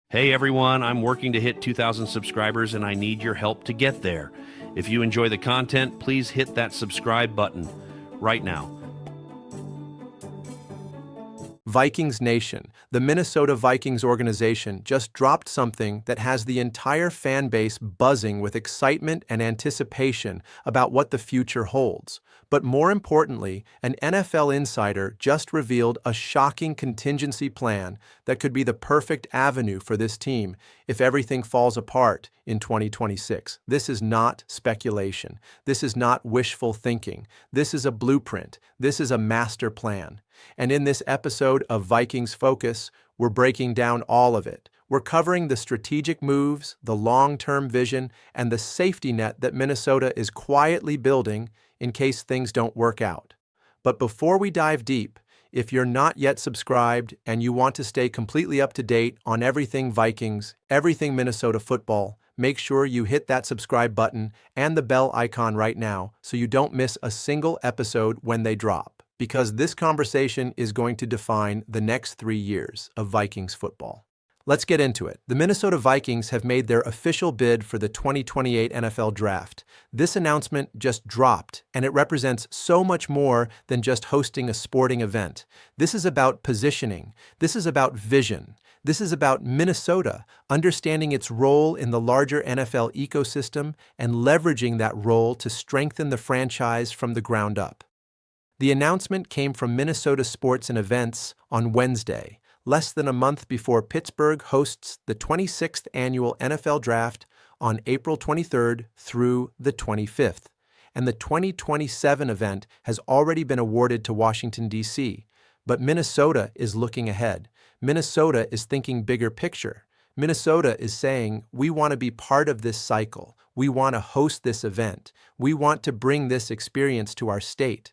Hey everyone, I'm working to hit 2,000 subscribers and I need your help to get there. If you enjoy the content, please hit that subscribe button right now. Vikings Nation, the Minnesota Vikings organization, just dropped something that has the entire fan base buzzing with excitement and anticipation about what the future holds. But more importantly, an NFL insider just revealed a shocking contingency plan that could be the perfect avenue for this team if everything falls apart in 2026. This is not speculation. This is not wishful thinking. This is a blueprint. This is a master plan. And in this episode of Vikings Focus, we're breaking down all of it. We're covering the strategic moves, the long-term vision, and the safety net that Minnesota is quietly building in case things don't work out. But before we dive deep, if you're not yet subscribed and you want to stay completely up to date on everything Vikings, everything Minnesota football, make sure you hit that subscribe button and the bell icon right now so you don't miss a single episode when they drop. Because this conversation is going to define the next 3 years of Vikings football. Let's get into it. The Minnesota Vikings have made their official bid for the 2028 NFL Draft. This announcement just dropped, and it represents so much more than just hosting a sporting event. This is about positioning. This is about vision. This is about Minnesota understanding its role in the larger NFL ecosystem and leveraging that role to strengthen the franchise from the ground up. The announcement came from Minnesota Sports and Events on Wednesday, less than a month before Pittsburgh hosts the 26th annual NFL Draft on April 23rd through the 25th, and the 2027 event has already been awarded to Washington, D.C. But Minnesota is looking ahead. Minnesota is thinking bigger picture. Minnesota is saying, we want to be part of this cycle. We want to host this event. We want to bring this experience to our state.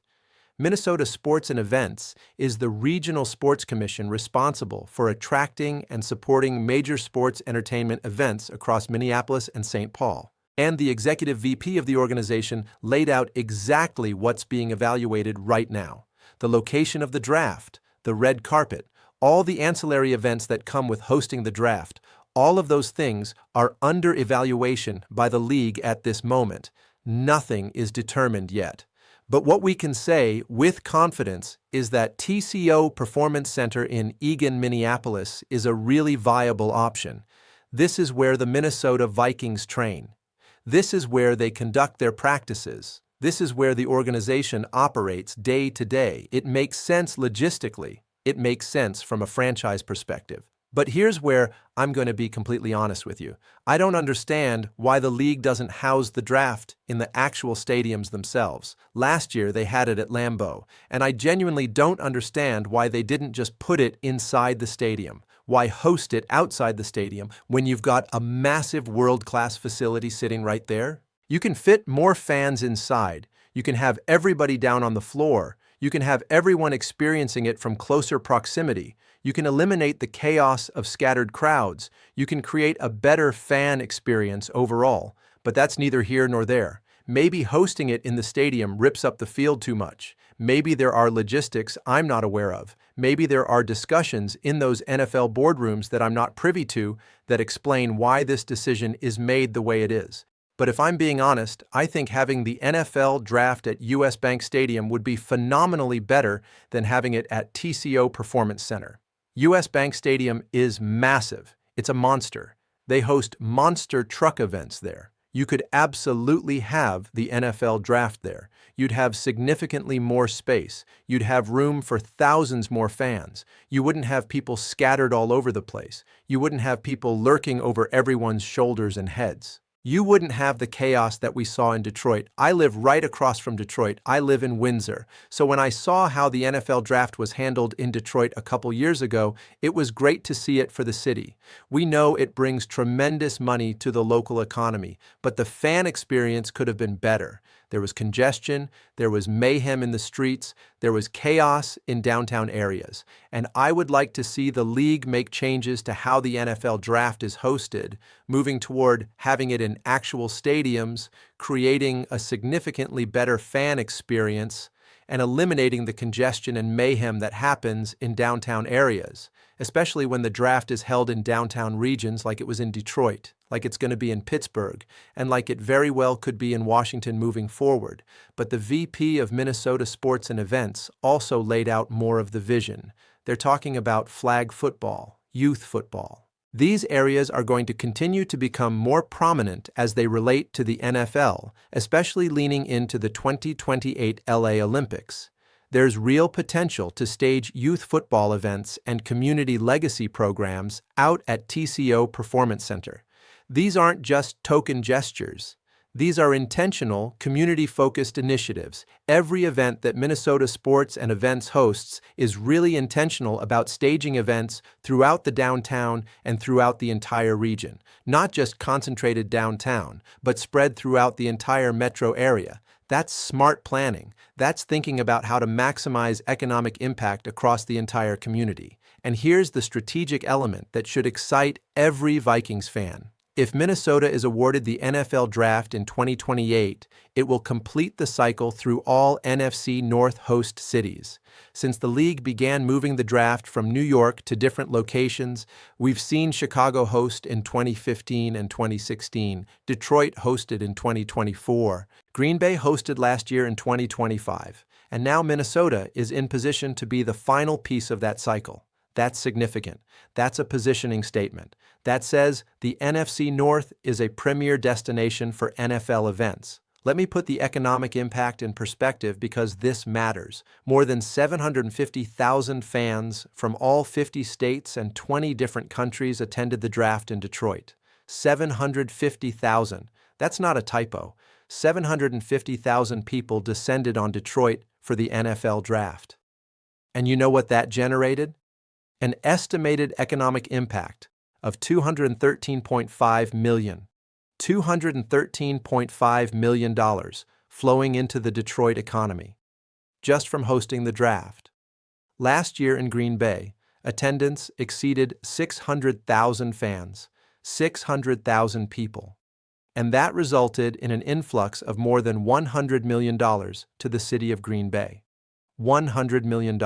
Minnesota Sports and Events is the regional sports commission responsible for attracting and supporting major sports entertainment events across Minneapolis and St. Paul. And the executive VP of the organization laid out exactly what's being evaluated right now. The location of the draft, the red carpet, all the ancillary events that come with hosting the draft, all of those things are under evaluation by the league at this moment. Nothing is determined yet. But what we can say with confidence is that TCO Performance Center in Eagan, Minneapolis is a really viable option. This is where the Minnesota Vikings train. This is where they conduct their practices. This is where the organization operates day to day. It makes sense logistically. It makes sense from a franchise perspective. But here's where I'm going to be completely honest with you. I don't understand why the league doesn't house the draft in the actual stadiums themselves. Last year, they had it at Lambeau, and I genuinely don't understand why they didn't just put it inside the stadium. Why host it outside the stadium when you've got a massive world-class facility sitting right there? You can fit more fans inside. You can have everybody down on the floor. You can have everyone experiencing it from closer proximity. You can eliminate the chaos of scattered crowds. You can create a better fan experience overall, but that's neither here nor there. Maybe hosting it in the stadium rips up the field too much. Maybe there are logistics I'm not aware of. Maybe there are discussions in those NFL boardrooms that I'm not privy to that explain why this decision is made the way it is. But if I'm being honest, I think having the NFL draft at US Bank Stadium would be phenomenally better than having it at TCO Performance Center. US Bank Stadium is massive. It's a monster. They host monster truck events there. You could absolutely have the NFL draft there. You'd have significantly more space. You'd have room for thousands more fans. You wouldn't have people scattered all over the place. You wouldn't have people lurking over everyone's shoulders and heads. You wouldn't have the chaos that we saw in Detroit. I live right across from Detroit. I live in Windsor. So when I saw how the NFL draft was handled in Detroit a couple years ago, it was great to see it for the city. We know it brings tremendous money to the local economy, but the fan experience could have been better. There was congestion, there was mayhem in the streets, there was chaos in downtown areas. And I would like to see the league make changes to how the NFL draft is hosted, moving toward having it in actual stadiums, creating a significantly better fan experience, and eliminating the congestion and mayhem that happens in downtown areas. especially when the draft is held in downtown regions like it was in Detroit, like it's going to be in Pittsburgh, and like it very well could be in Washington moving forward. But the VP of Minnesota Sports and Events also laid out more of the vision. They're talking about flag football, youth football. These areas are going to continue to become more prominent as they relate to the NFL, especially leaning into the 2028 LA Olympics. There's real potential to stage youth football events and community legacy programs out at TCO Performance Center. These aren't just token gestures. These are intentional, community-focused initiatives. Every event that Minnesota Sports and Events hosts is really intentional about staging events throughout the downtown and throughout the entire region. Not just concentrated downtown, but spread throughout the entire metro area. That's smart planning. That's thinking about how to maximize economic impact across the entire community. And here's the strategic element that should excite every Vikings fan. If Minnesota is awarded the NFL draft in 2028, it will complete the cycle through all NFC North host cities. Since the league began moving the draft from New York to different locations, we've seen Chicago host in 2015 and 2016, Detroit hosted in 2024, Green Bay hosted last year in 2025, and now Minnesota is in position to be the final piece of that cycle. That's significant. That's a positioning statement. That says the NFC North is a premier destination for NFL events. Let me put the economic impact in perspective because this matters. More than 750,000 fans from all 50 states and 20 different countries attended the draft in Detroit. 750,000. That's not a typo. 750,000 people descended on Detroit for the NFL draft. And you know what that generated? An estimated economic impact of $213.5 million. $213.5 million flowing into the Detroit economy, just from hosting the draft. Last year in Green Bay, attendance exceeded 600,000 fans, 600,000 people. And that resulted in an influx of more than $100 million to the city of Green Bay. $100 million.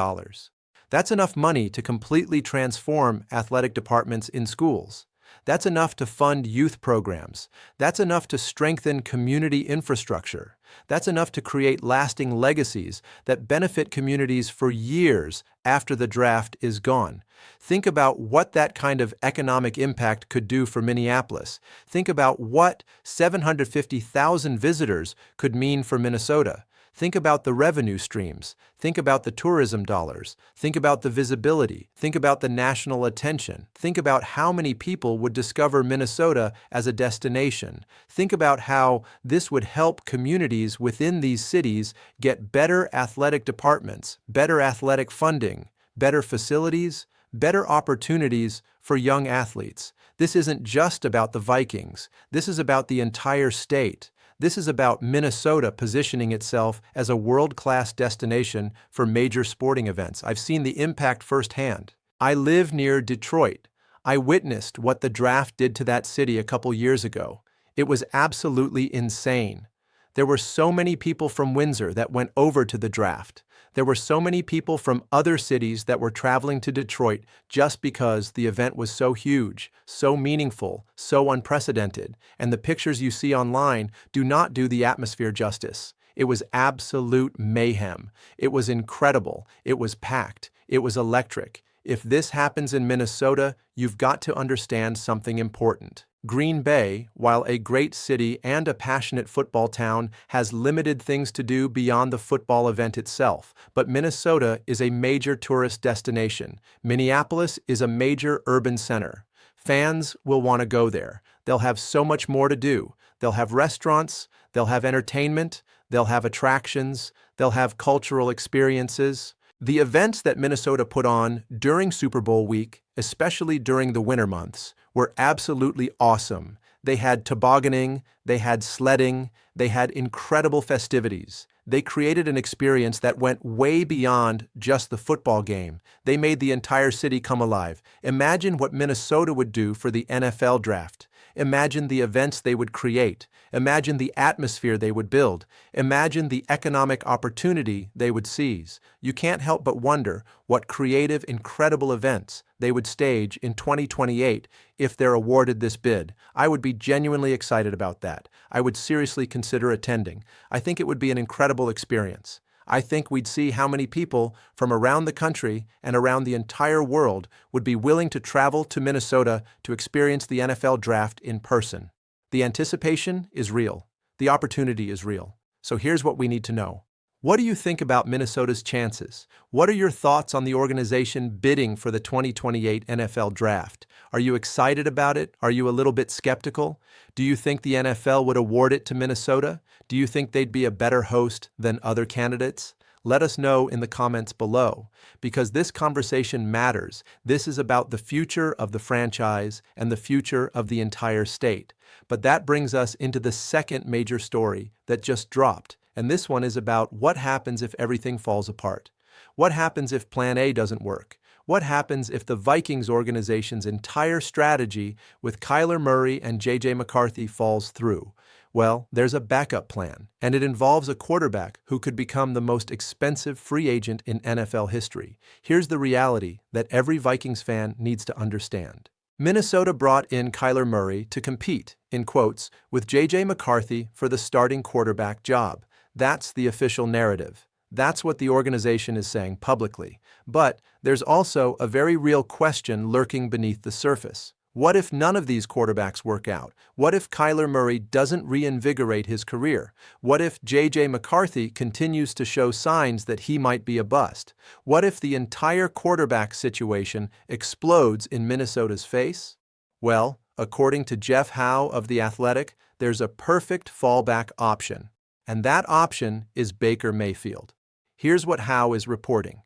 That's enough money to completely transform athletic departments in schools. That's enough to fund youth programs. That's enough to strengthen community infrastructure. That's enough to create lasting legacies that benefit communities for years after the draft is gone. Think about what that kind of economic impact could do for Minneapolis. Think about what 750,000 visitors could mean for Minnesota. Think about the revenue streams. Think about the tourism dollars. Think about the visibility. Think about the national attention. Think about how many people would discover Minnesota as a destination. Think about how this would help communities within these cities get better athletic departments, better athletic funding, better facilities, better opportunities for young athletes. This isn't just about the Vikings. This is about the entire state. This is about Minnesota positioning itself as a world-class destination for major sporting events. I've seen the impact firsthand. I live near Detroit. I witnessed what the draft did to that city a couple years ago. It was absolutely insane. There were so many people from Windsor that went over to the draft. There were so many people from other cities that were traveling to Detroit just because the event was so huge, so meaningful, so unprecedented, and the pictures you see online do not do the atmosphere justice. It was absolute mayhem. It was incredible. It was packed. It was electric. If this happens in Minnesota, you've got to understand something important. Green Bay, while a great city and a passionate football town, has limited things to do beyond the football event itself. But Minnesota is a major tourist destination. Minneapolis is a major urban center. Fans will want to go there. They'll have so much more to do. They'll have restaurants, they'll have entertainment, they'll have attractions, they'll have cultural experiences. The events that Minnesota put on during Super Bowl week, especially during the winter months, were absolutely awesome. They had tobogganing, they had sledding, they had incredible festivities. They created an experience that went way beyond just the football game. They made the entire city come alive. Imagine what Minnesota would do for the NFL draft. Imagine the events they would create. Imagine the atmosphere they would build. Imagine the economic opportunity they would seize. You can't help but wonder what creative, incredible events they would stage in 2028 if they're awarded this bid. I would be genuinely excited about that. I would seriously consider attending. I think it would be an incredible experience. I think we'd see how many people from around the country and around the entire world would be willing to travel to Minnesota to experience the NFL draft in person. The anticipation is real. The opportunity is real. So here's what we need to know. What do you think about Minnesota's chances? What are your thoughts on the organization bidding for the 2028 NFL Draft? Are you excited about it? Are you a little bit skeptical? Do you think the NFL would award it to Minnesota? Do you think they'd be a better host than other candidates? Let us know in the comments below, because this conversation matters. This is about the future of the franchise and the future of the entire state. But that brings us into the second major story that just dropped. And this one is about what happens if everything falls apart. What happens if Plan A doesn't work? What happens if the Vikings organization's entire strategy with Kyler Murray and J.J. McCarthy falls through? Well, there's a backup plan, and it involves a quarterback who could become the most expensive free agent in NFL history. Here's the reality that every Vikings fan needs to understand. Minnesota brought in Kyler Murray to compete, in quotes, with J.J. McCarthy for the starting quarterback job. That's the official narrative. That's what the organization is saying publicly. But there's also a very real question lurking beneath the surface. What if none of these quarterbacks work out? What if Kyler Murray doesn't reinvigorate his career? What if J.J. McCarthy continues to show signs that he might be a bust? What if the entire quarterback situation explodes in Minnesota's face? Well, according to Jeff Howe of The Athletic, there's a perfect fallback option. And that option is Baker Mayfield. Here's what Howe is reporting.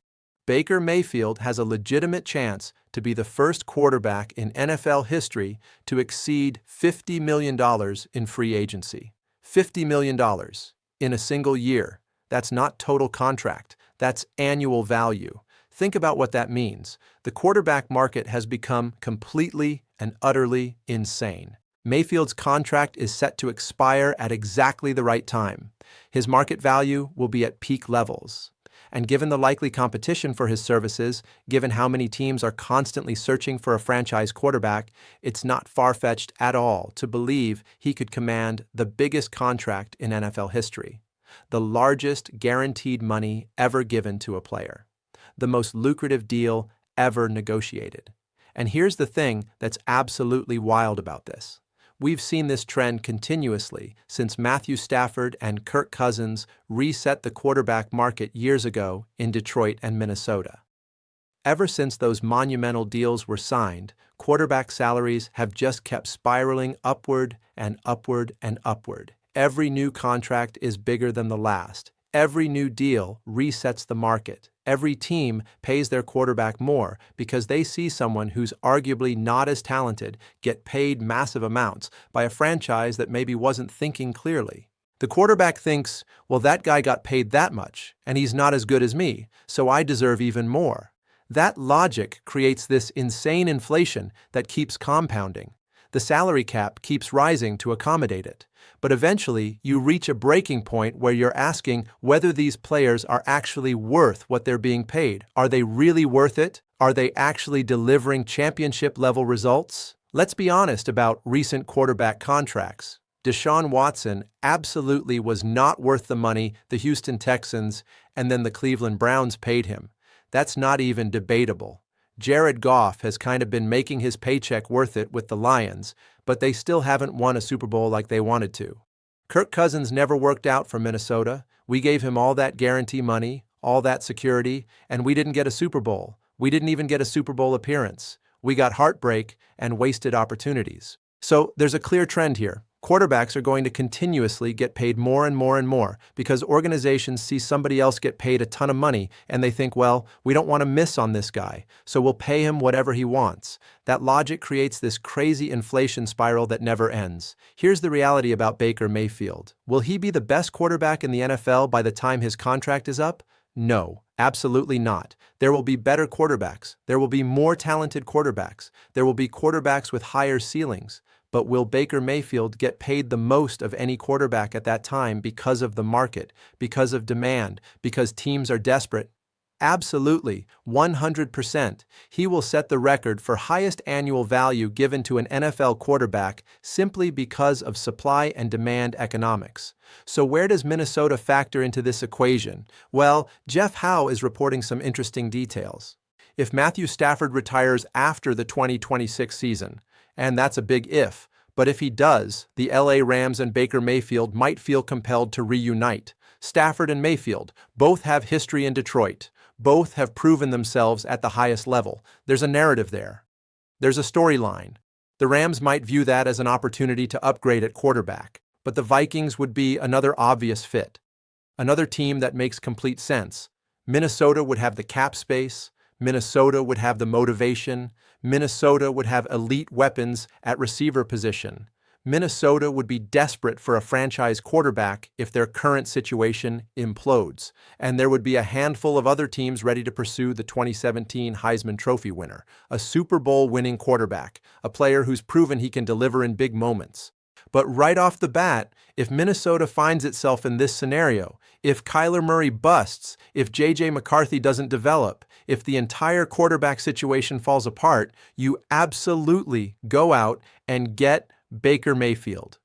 Baker Mayfield has a legitimate chance to be the first quarterback in NFL history to exceed $50 million in free agency. $50 million in a single year. That's not total contract. That's annual value. Think about what that means. The quarterback market has become completely and utterly insane. Mayfield's contract is set to expire at exactly the right time. His market value will be at peak levels. And given the likely competition for his services, given how many teams are constantly searching for a franchise quarterback, it's not far-fetched at all to believe he could command the biggest contract in NFL history, the largest guaranteed money ever given to a player, the most lucrative deal ever negotiated. And here's the thing that's absolutely wild about this. We've seen this trend continuously since Matthew Stafford and Kirk Cousins reset the quarterback market years ago in Detroit and Minnesota. Ever since those monumental deals were signed, quarterback salaries have just kept spiraling upward and upward and upward. Every new contract is bigger than the last. Every new deal resets the market. Every team pays their quarterback more because they see someone who's arguably not as talented get paid massive amounts by a franchise that maybe wasn't thinking clearly. The quarterback thinks, well, that guy got paid that much, and he's not as good as me, so I deserve even more. That logic creates this insane inflation that keeps compounding. The salary cap keeps rising to accommodate it. But eventually, you reach a breaking point where you're asking whether these players are actually worth what they're being paid. Are they really worth it? Are they actually delivering championship-level results? Let's be honest about recent quarterback contracts. Deshaun Watson absolutely was not worth the money the Houston Texans and then the Cleveland Browns paid him. That's not even debatable. Jared Goff has kind of been making his paycheck worth it with the Lions, but they still haven't won a Super Bowl like they wanted to. Kirk Cousins never worked out for Minnesota. We gave him all that guarantee money, all that security, and we didn't get a Super Bowl. We didn't even get a Super Bowl appearance. We got heartbreak and wasted opportunities. So there's a clear trend here. Quarterbacks are going to continuously get paid more and more and more because organizations see somebody else get paid a ton of money and they think, well, we don't want to miss on this guy, so we'll pay him whatever he wants. That logic creates this crazy inflation spiral that never ends. Here's the reality about Baker Mayfield. Will he be the best quarterback in the NFL by the time his contract is up? No, absolutely not. There will be better quarterbacks. There will be more talented quarterbacks. There will be quarterbacks with higher ceilings. But will Baker Mayfield get paid the most of any quarterback at that time because of the market, because of demand, because teams are desperate? Absolutely, 100%. He will set the record for highest annual value given to an NFL quarterback simply because of supply and demand economics. So where does Minnesota factor into this equation? Well, Jeff Howe is reporting some interesting details. If Matthew Stafford retires after the 2026 season, and that's a big if, but if he does, the LA Rams and Baker Mayfield might feel compelled to reunite. Stafford and Mayfield both have history in Detroit. Both have proven themselves at the highest level. There's a narrative there. There's a storyline. The Rams might view that as an opportunity to upgrade at quarterback, but the Vikings would be another obvious fit. Another team that makes complete sense. Minnesota would have the cap space. Minnesota would have the motivation. Minnesota would have elite weapons at receiver position. Minnesota would be desperate for a franchise quarterback if their current situation implodes, and there would be a handful of other teams ready to pursue the 2017 Heisman Trophy winner, a Super Bowl winning quarterback, a player who's proven he can deliver in big moments. But right off the bat, if Minnesota finds itself in this scenario, if Kyler Murray busts, if J.J. McCarthy doesn't develop, if the entire quarterback situation falls apart, you absolutely go out and get Baker Mayfield.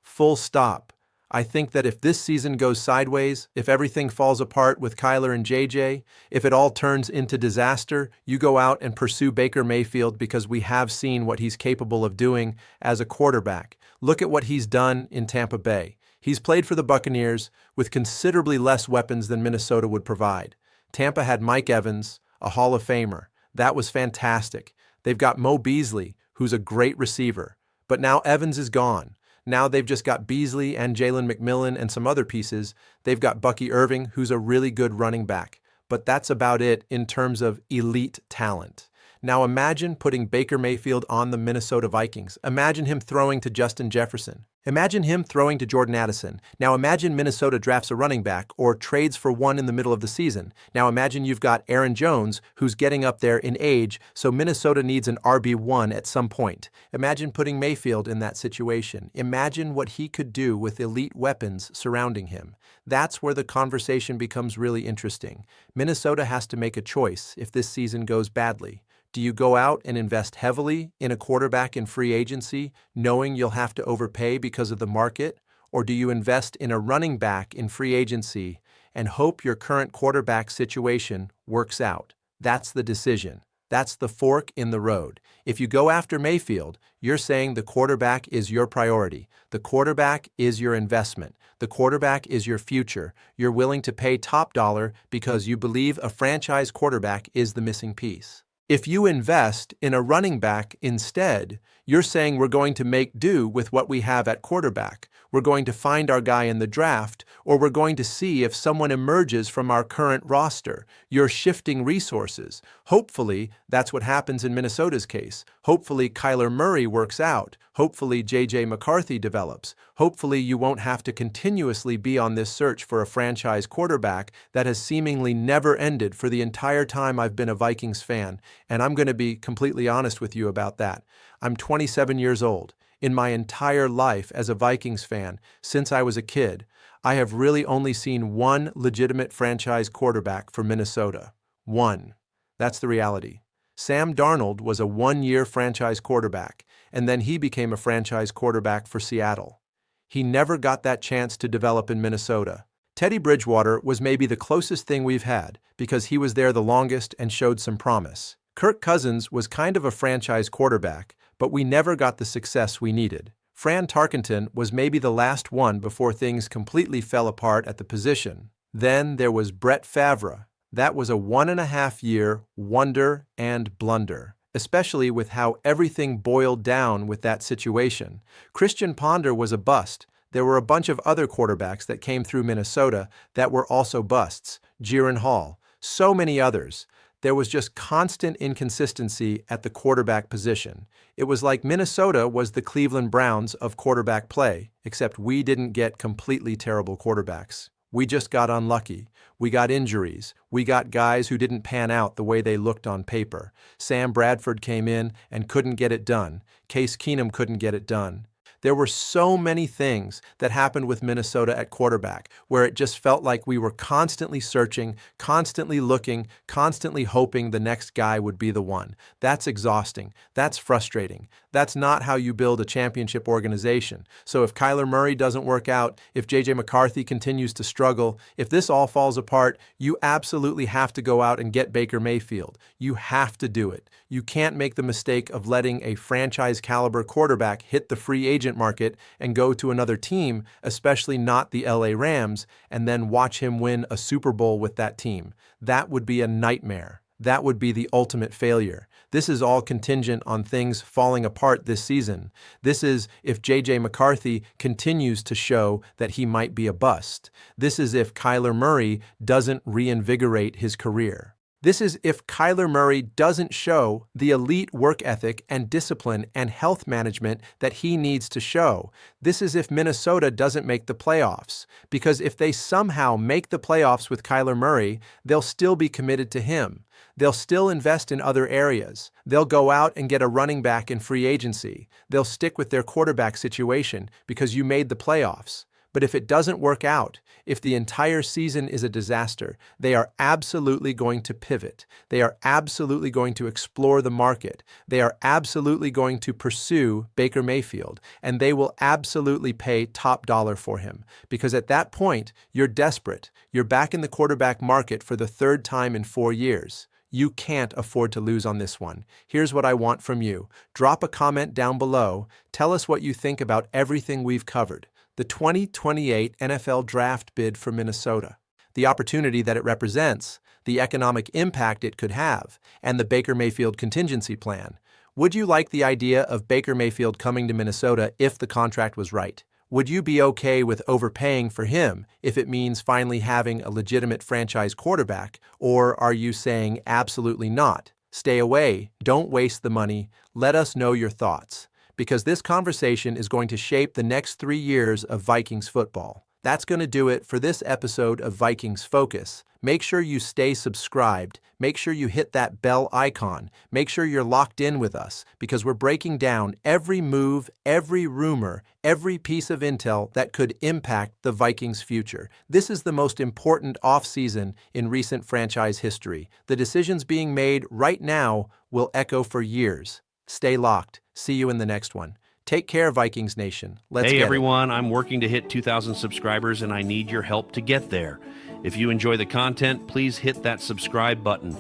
Full stop. I think that if this season goes sideways, if everything falls apart with Kyler and JJ, if it all turns into disaster, you go out and pursue Baker Mayfield because we have seen what he's capable of doing as a quarterback. Look at what he's done in Tampa Bay. He's played for the Buccaneers with considerably less weapons than Minnesota would provide. Tampa had Mike Evans, a Hall of Famer. That was fantastic. They've got Mo Beasley, who's a great receiver. But now Evans is gone. Now they've just got Beasley and Jalen McMillan and some other pieces. They've got Bucky Irving, who's a really good running back. But that's about it in terms of elite talent. Now imagine putting Baker Mayfield on the Minnesota Vikings. Imagine him throwing to Justin Jefferson. Imagine him throwing to Jordan Addison. Now imagine Minnesota drafts a running back or trades for one in the middle of the season. Now imagine you've got Aaron Jones, who's getting up there in age, so Minnesota needs an RB1 at some point. Imagine putting Mayfield in that situation. Imagine what he could do with elite weapons surrounding him. That's where the conversation becomes really interesting. Minnesota has to make a choice if this season goes badly. Do you go out and invest heavily in a quarterback in free agency, knowing you'll have to overpay because of the market? Or do you invest in a running back in free agency and hope your current quarterback situation works out? That's the decision. That's the fork in the road. If you go after Mayfield, you're saying the quarterback is your priority. The quarterback is your investment. The quarterback is your future. You're willing to pay top dollar because you believe a franchise quarterback is the missing piece. If you invest in a running back instead, you're saying we're going to make do with what we have at quarterback. We're going to find our guy in the draft, or we're going to see if someone emerges from our current roster. You're shifting resources. Hopefully, that's what happens in Minnesota's case. Hopefully, Kyler Murray works out. Hopefully, J.J. McCarthy develops. Hopefully, you won't have to continuously be on this search for a franchise quarterback that has seemingly never ended for the entire time I've been a Vikings fan. And I'm going to be completely honest with you about that. I'm 27 years old. In my entire life as a Vikings fan, since I was a kid, I have really only seen one legitimate franchise quarterback for Minnesota. One. That's the reality. Sam Darnold was a one-year franchise quarterback, and then he became a franchise quarterback for Seattle. He never got that chance to develop in Minnesota. Teddy Bridgewater was maybe the closest thing we've had because he was there the longest and showed some promise. Kirk Cousins was kind of a franchise quarterback, but we never got the success we needed. Fran Tarkenton was maybe the last one before things completely fell apart at the position. Then there was Brett Favre. That was a 1.5-year wonder and blunder, especially with how everything boiled down with that situation. Christian Ponder was a bust. There were a bunch of other quarterbacks that came through Minnesota that were also busts. Jaron Hall, so many others. There was just constant inconsistency at the quarterback position. It was like Minnesota was the Cleveland Browns of quarterback play, except we didn't get completely terrible quarterbacks. We just got unlucky. We got injuries. We got guys who didn't pan out the way they looked on paper. Sam Bradford came in and couldn't get it done. Case Keenum couldn't get it done. There were so many things that happened with Minnesota at quarterback where it just felt like we were constantly searching, constantly looking, constantly hoping the next guy would be the one. That's exhausting. That's frustrating. That's not how you build a championship organization. So if Kyler Murray doesn't work out, if J.J. McCarthy continues to struggle, if this all falls apart, you absolutely have to go out and get Baker Mayfield. You have to do it. You can't make the mistake of letting a franchise-caliber quarterback hit the free agent market and go to another team, especially not the LA Rams, and then watch him win a Super Bowl with that team. That would be a nightmare. That would be the ultimate failure. This is all contingent on things falling apart this season. This is if J.J. McCarthy continues to show that he might be a bust. This is if Kyler Murray doesn't reinvigorate his career. This is if Kyler Murray doesn't show the elite work ethic and discipline and health management that he needs to show. This is if Minnesota doesn't make the playoffs. Because if they somehow make the playoffs with Kyler Murray, they'll still be committed to him. They'll still invest in other areas. They'll go out and get a running back in free agency. They'll stick with their quarterback situation because you made the playoffs. But if it doesn't work out, if the entire season is a disaster, they are absolutely going to pivot. They are absolutely going to explore the market. They are absolutely going to pursue Baker Mayfield, and they will absolutely pay top dollar for him. Because at that point, you're desperate. You're back in the quarterback market for the third time in 4 years. You can't afford to lose on this one. Here's what I want from you. Drop a comment down below. Tell us what you think about everything we've covered. The 2028 NFL Draft bid for Minnesota, the opportunity that it represents, the economic impact it could have, and the Baker Mayfield contingency plan. Would you like the idea of Baker Mayfield coming to Minnesota if the contract was right? Would you be okay with overpaying for him if it means finally having a legitimate franchise quarterback, or are you saying absolutely not? Stay away, don't waste the money, let us know your thoughts. Because this conversation is going to shape the next 3 years of Vikings football. That's going to do it for this episode of Vikings Focus. Make sure you stay subscribed. Make sure you hit that bell icon. Make sure you're locked in with us because we're breaking down every move, every rumor, every piece of intel that could impact the Vikings' future. This is the most important offseason in recent franchise history. The decisions being made right now will echo for years. Stay locked. See you in the next one. Take care, Vikings Nation. Let's Hey get everyone, I'm working to hit 2,000 subscribers and I need your help to get there. If you enjoy the content, please hit that subscribe button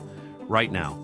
right now.